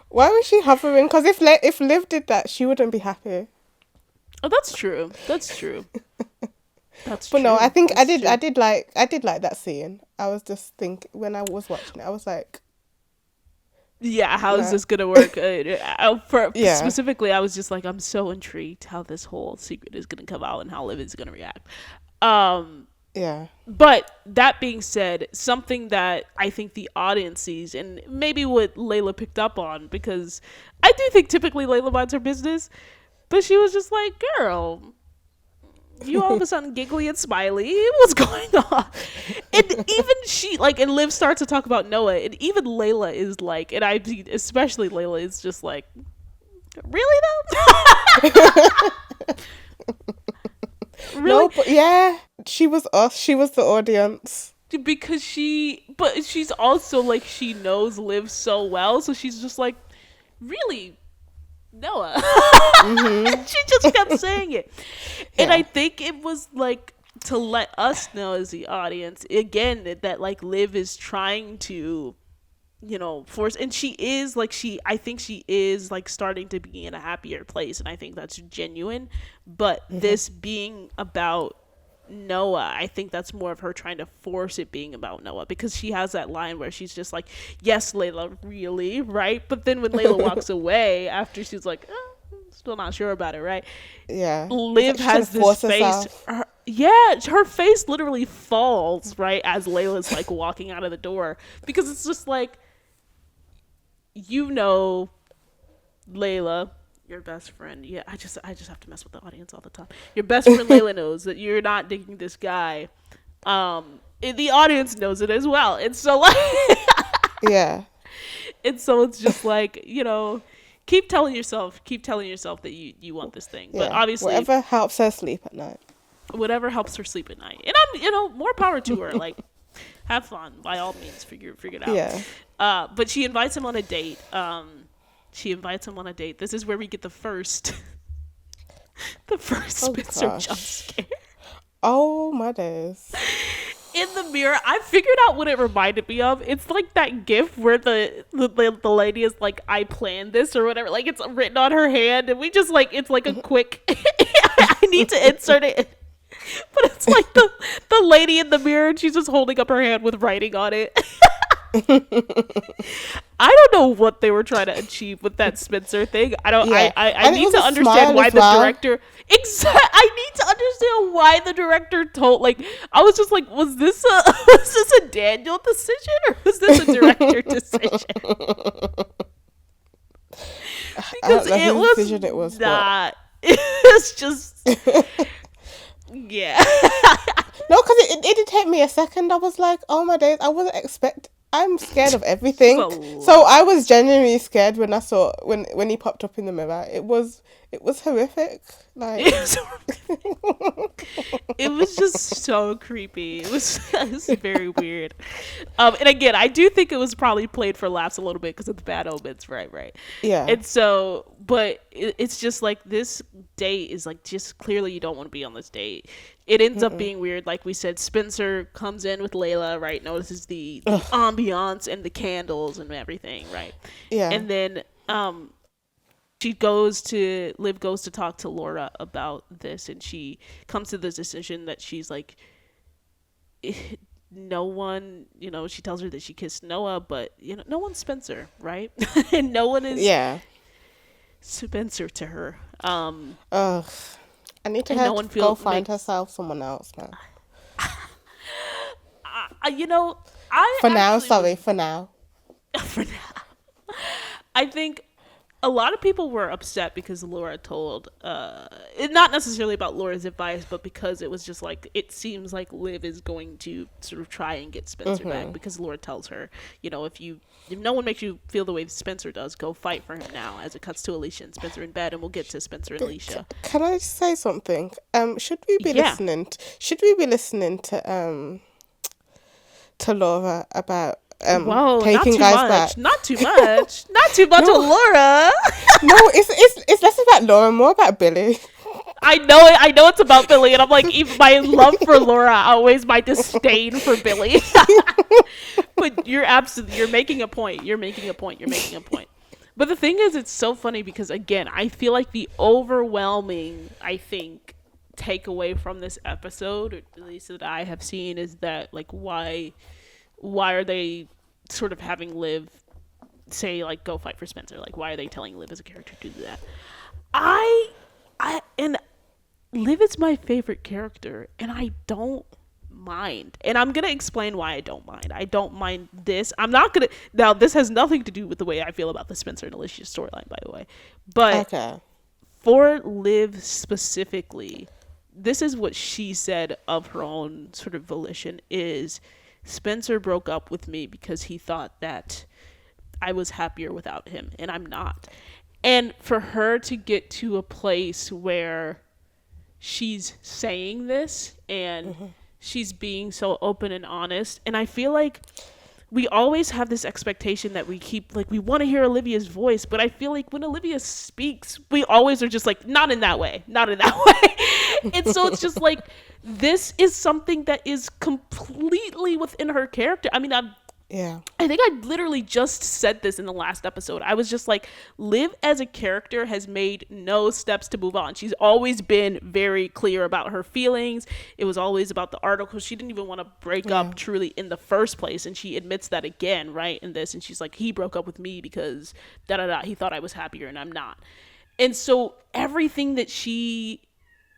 Why was she hovering? Because if Liv did that, she wouldn't be happy. Oh, that's true. But no, I think I did like that scene. I was just thinking, when I was watching it, I was like, how is this gonna work? Specifically, I was just like, I'm so intrigued how this whole secret is gonna come out and how Liv is gonna react. But that being said, something that I think the audience sees, and maybe what Layla picked up on, because I do think typically Layla minds her business, but she was just like, girl, you all of a sudden giggly and smiley, what's going on? And even she, like, and Liv starts to talk about Noah, and even Layla is like, and I mean, especially Layla is just like, really though? Really? No, but she was us. She was the audience. Because she's also like, she knows Liv so well, so she's just like, really, Noah. She just kept saying it. And I think it was like to let us know as the audience again that like Liv is trying to, force, and she is like, I think she is like starting to be in a happier place, and I think that's genuine. But this being about Noah, I think that's more of her trying to force it being about Noah, because she has that line where she's just like, yes, Layla, really, right? But then when Layla walks away after she's like, still not sure about it, right? Yeah. Liv Like has this face. Her face literally falls right as Layla's like walking out of the door, because it's just like, Layla, your best friend. Yeah, I just have to mess with the audience all the time. Your best friend Layla knows that you're not digging this guy. And the audience knows it as well. And so like yeah. And so it's just like, keep telling yourself that you want this thing. Yeah. But obviously whatever helps her sleep at night. Whatever helps her sleep at night. And I'm more power to her. Like, have fun by all means, figure it out. Yeah. But she invites him on a date. This is where we get the first Spencer jump scare. Oh my days. In the mirror, I figured out what it reminded me of. It's like that gif where the lady is like, I planned this or whatever. Like, it's written on her hand, and we just like, it's like a quick I need to insert it. But it's like the lady in the mirror, and she's just holding up her hand with writing on it. I don't know what they were trying to achieve with that Spencer thing. I don't. Yeah. I need to understand why the director. I need to understand why the director told. Like, I was just like, was this a Daniel decision, or was this a director decision? Because it was not. It's just. Yeah. No, because it did take me a second. I was like, oh my days, I wasn't I'm scared of everything. So I was genuinely scared when I saw when he popped up in the mirror. It was horrific. Like it was just so creepy. It was very weird. And again, I do think it was probably played for laughs a little bit because of the bad omens, right? Yeah. And so, but it's just like, this date is like, just clearly you don't want to be on this date. It ends up being weird. Like we said, Spencer comes in with Layla, right? Notices the ambiance and the candles and everything, right? Yeah. And then Liv goes to talk to Laura about this, and she comes to the decision that she's like, no one, she tells her that she kissed Noah, but no one's Spencer, right? And no one is Spencer to her. I need to go find herself someone else, man. For now. I think a lot of people were upset because Laura told, not necessarily about Laura's advice, but because it was just like, it seems like Liv is going to sort of try and get Spencer back, because Laura tells her, if no one makes you feel the way Spencer does, go fight for him now, as it cuts to Alicia and Spencer in bed, and we'll get to Spencer and Alicia. Can I just say something? Should we be listening to Laura about taking guys back? Not too much on Laura. No, it's less about Laura, more about Billy. I know it's about Billy, and I'm like, even my love for Laura outweighs my disdain for Billy. But you're making a point. But the thing is, it's so funny because, again, I feel like the overwhelming, takeaway from this episode, or at least that I have seen, is that, like, why are they sort of having Liv say, like, go fight for Spencer? Like, why are they telling Liv as a character to do that? And Liv is my favorite character, and I don't mind. And I'm going to explain why I don't mind. I don't mind this. Now, this has nothing to do with the way I feel about the Spencer and Alicia storyline, by the way. But for Liv specifically, this is what she said of her own sort of volition, is Spencer broke up with me because he thought that I was happier without him, and I'm not. And for her to get to a place where she's saying this and she's being so open and honest, and I feel like we always have this expectation that we keep, like, we want to hear Olivia's voice, but I feel like when Olivia speaks, we always are just like, not in that way, not in that way. And so it's just like, this is something that is completely within her character. I mean, Yeah. I think I literally just said this in the last episode. I was just like, Liv as a character has made no steps to move on. She's always been very clear about her feelings. It was always about the article. She didn't even want to break up truly in the first place. And she admits that again, right, in this. And she's like, he broke up with me because da-da-da. He thought I was happier and I'm not. And so everything that she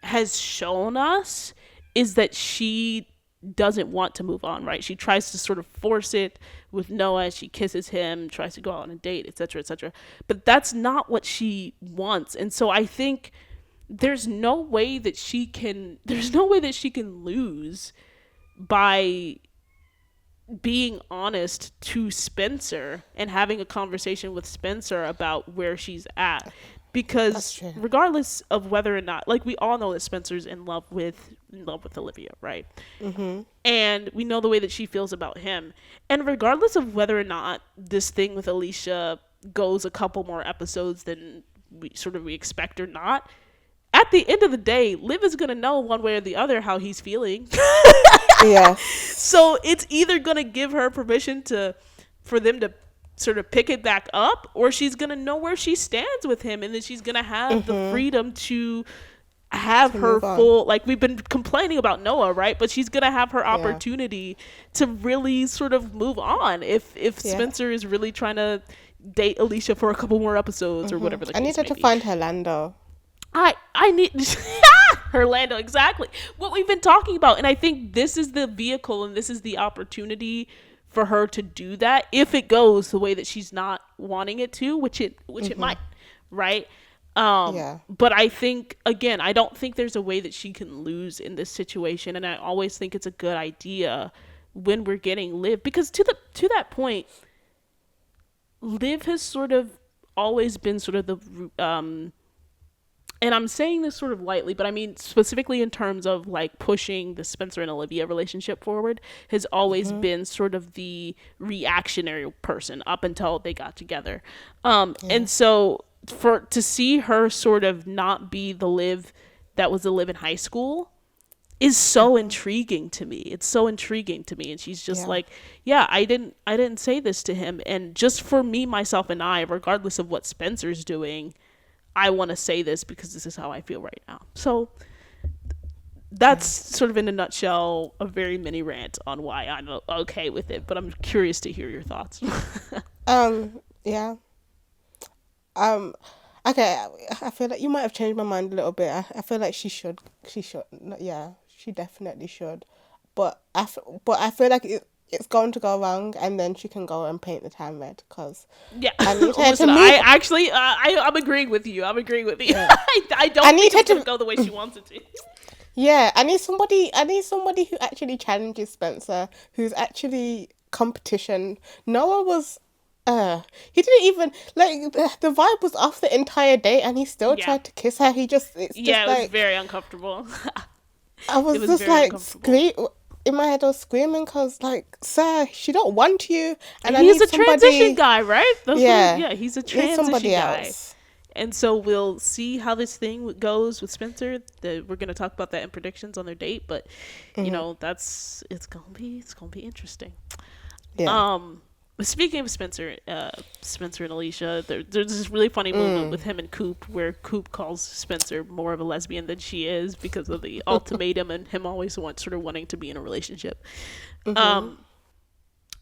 has shown us is that she doesn't want to move on, right? She tries to sort of force it with Noah. She kisses him, tries to go out on a date, etc., etc. But that's not what she wants. And so I think there's no way that she can lose by being honest to Spencer and having a conversation with Spencer about where she's at. Because regardless of whether or not, like, we all know that Spencer's in love with Olivia, right? Mm-hmm. And we know the way that she feels about him. And regardless of whether or not this thing with Alicia goes a couple more episodes than we expect or not, at the end of the day, Liv is gonna know one way or the other how he's feeling. Yeah. So it's either gonna give her permission for them to sort of pick it back up, or she's gonna know where she stands with him, and then she's gonna have the freedom to have her full, like, we've been complaining about Noah, right? But she's gonna have her opportunity to really sort of move on if Spencer is really trying to date Alicia for a couple more episodes or whatever the case I need her to find her Lando. I need her Lando, exactly what we've been talking about. And I think this is the vehicle and this is the opportunity for her to do that, if it goes the way that she's not wanting it to, which it might, right? But I think, again, I don't think there's a way that she can lose in this situation. And I always think it's a good idea when we're getting Liv, because to that point, Liv has sort of always been sort of the and I'm saying this sort of lightly, but I mean specifically in terms of, like, pushing the Spencer and Olivia relationship forward, has always been sort of the reactionary person up until they got together. And so to see her sort of not be the Liv that was the Liv in high school is so intriguing to me. It's so intriguing to me. And she's just like, yeah, I didn't say this to him. And just for me, myself, and I, regardless of what Spencer's doing, I want to say this because this is how I feel right now. So that's sort of in a nutshell a very mini rant on why I'm okay with it, but I'm curious to hear your thoughts. Yeah. Okay, I feel like you might have changed my mind a little bit. I feel like she should, yeah, she definitely should. But I feel like it's going to go wrong, and then she can go and paint the town red, because I need her to move. I'm agreeing with you. Yeah. I don't think it's going to go the way she wants it to. Yeah, I need somebody who actually challenges Spencer, who's actually competition. Noah was he didn't even, like, the vibe was off the entire day, and he still tried to kiss her. It was very uncomfortable. I was just like in my head, I was screaming because, like, sir, she don't want you, and he's a transition guy, right? He's a transition guy. Else. And so we'll see how this thing goes with Spencer. We're going to talk about that in predictions on their date, but you know, it's gonna be interesting. Yeah. Speaking of Spencer and Alicia, there's this really funny moment with him and Coop, where Coop calls Spencer more of a lesbian than she is because of the ultimatum and him always wanting to be in a relationship.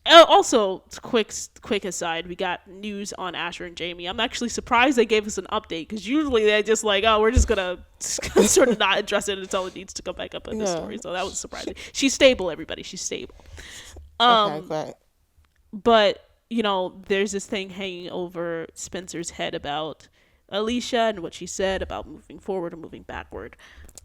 Also, quick aside, we got news on Asher and Jamie. I'm actually surprised they gave us an update, because usually they're just like, oh, we're just gonna sort of not address it until it needs to come back up in the story. So that was surprising. She's stable, everybody. She's stable. Okay, great. But, you know, there's this thing hanging over Spencer's head about Alicia and what she said about moving forward or moving backward.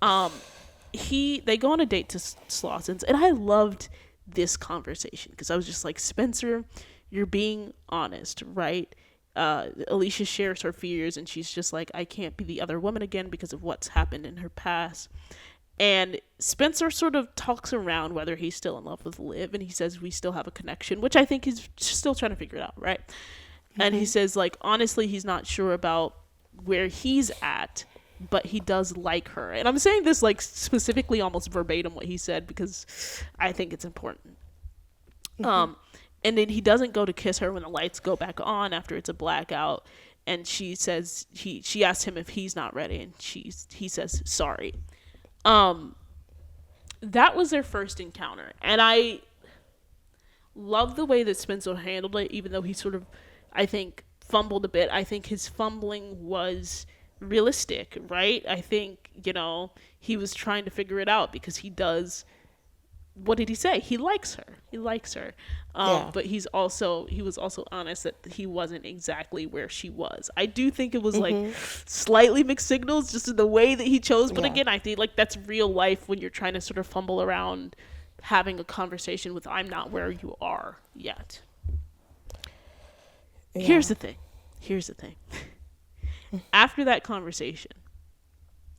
They go on a date to Slausson's, and I loved this conversation because I was just like, Spencer, you're being honest, right? Alicia shares her fears, and she's just like, I can't be the other woman again because of what's happened in her past. And Spencer sort of talks around whether he's still in love with Liv, and he says we still have a connection, which I think he's still trying to figure it out, right? And he says, like, honestly, he's not sure about where he's at, but he does like her. And I'm saying this, like, specifically almost verbatim what he said because I think it's important. And then he doesn't go to kiss her when the lights go back on after it's a blackout. And she says, she asks him if he's not ready, and he says, sorry. That was their first encounter. And I love the way that Spencer handled it, even though he sort of, I think, fumbled a bit. I think his fumbling was realistic, right? I think, he was trying to figure it out because he does, what did he say? He likes her. But he was also honest that he wasn't exactly where she was. I do think it was like slightly mixed signals just in the way that he chose. But again, I think like that's real life when you're trying to sort of fumble around having a conversation with I'm not where you are yet. Yeah. Here's the thing. After that conversation,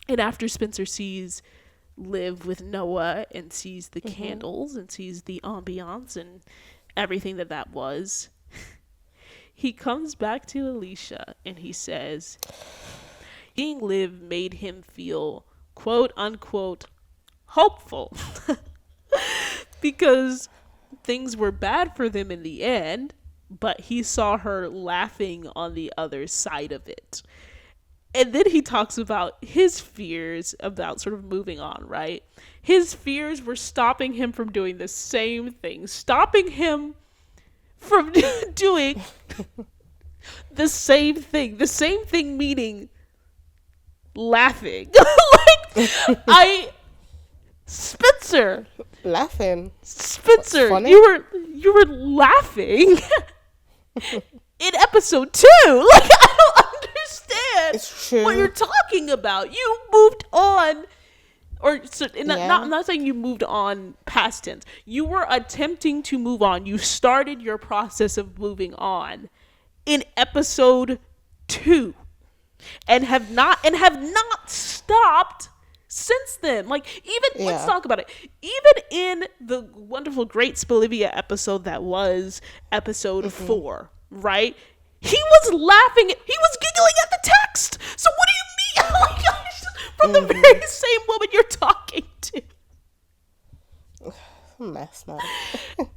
and after Spencer sees Liv with Noah and sees the candles and sees the ambiance and everything that was, he comes back to Alicia and he says being Liv made him feel quote unquote hopeful because things were bad for them in the end, but he saw her laughing on the other side of it. And then he talks about his fears about sort of moving on, right? His fears were stopping him from doing the same thing, stopping him from doing the same thing. The same thing meaning laughing. Spencer. Laughing. Spencer, you were laughing in episode 2. Like, I don't understand It's true. what you're talking about. You moved on, I'm not saying you moved on past tense. You were attempting to move on. You started your process of moving on in episode 2, and have not stopped since then. Like, even let's talk about it. Even in the wonderful, great Spolivia episode that was episode 4, right? He was laughing. He was giggling at the text. So what do you mean? Oh my gosh, from the very same woman you're talking to. Mess, man.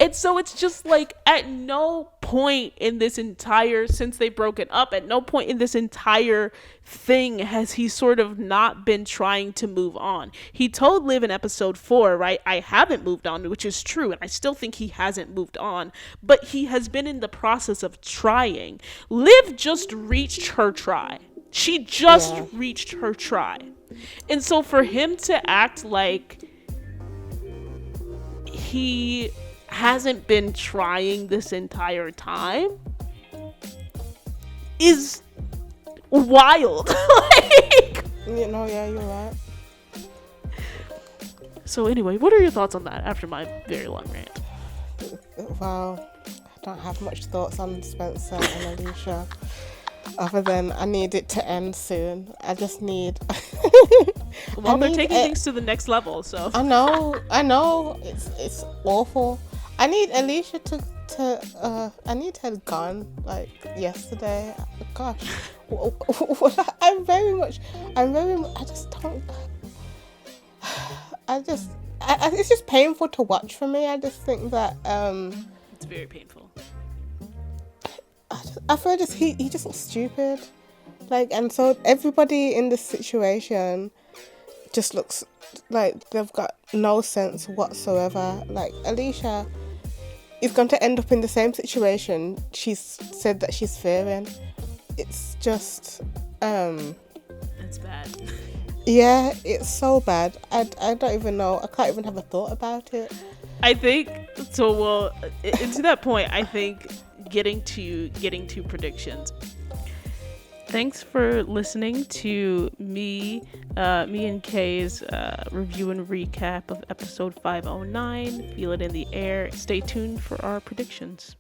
And so it's just like at no point in this entire, since they've broken up, at no point in this entire thing has he sort of not been trying to move on. He told Liv in episode 4, right, I haven't moved on, which is true, and I still think he hasn't moved on, but he has been in the process of trying. Liv just reached her try. She just reached her try. And so for him to act like he hasn't been trying this entire time is wild. You're right. So anyway, what are your thoughts on that after my very long rant? Well, I don't have much thoughts on Spencer and Alicia other than I need it to end soon. I just need well, they're taking things to the next level, so I know it's awful. I need Alicia I need her gone like yesterday. Gosh, I'm very much I just don't it's just painful to watch for me. I just think that it's very painful. I feel he just looks stupid, like, and so everybody in this situation just looks like they've got no sense whatsoever. Like, Alicia is going to end up in the same situation she's said that she's fearing. It's just it's bad. Yeah, it's so bad. I don't even know. I can't even have a thought about it. I think so. Well, to that point, I think getting to predictions. Thanks for listening to me and Kay's review and recap of episode 509. Feel it in the air. Stay tuned for our predictions.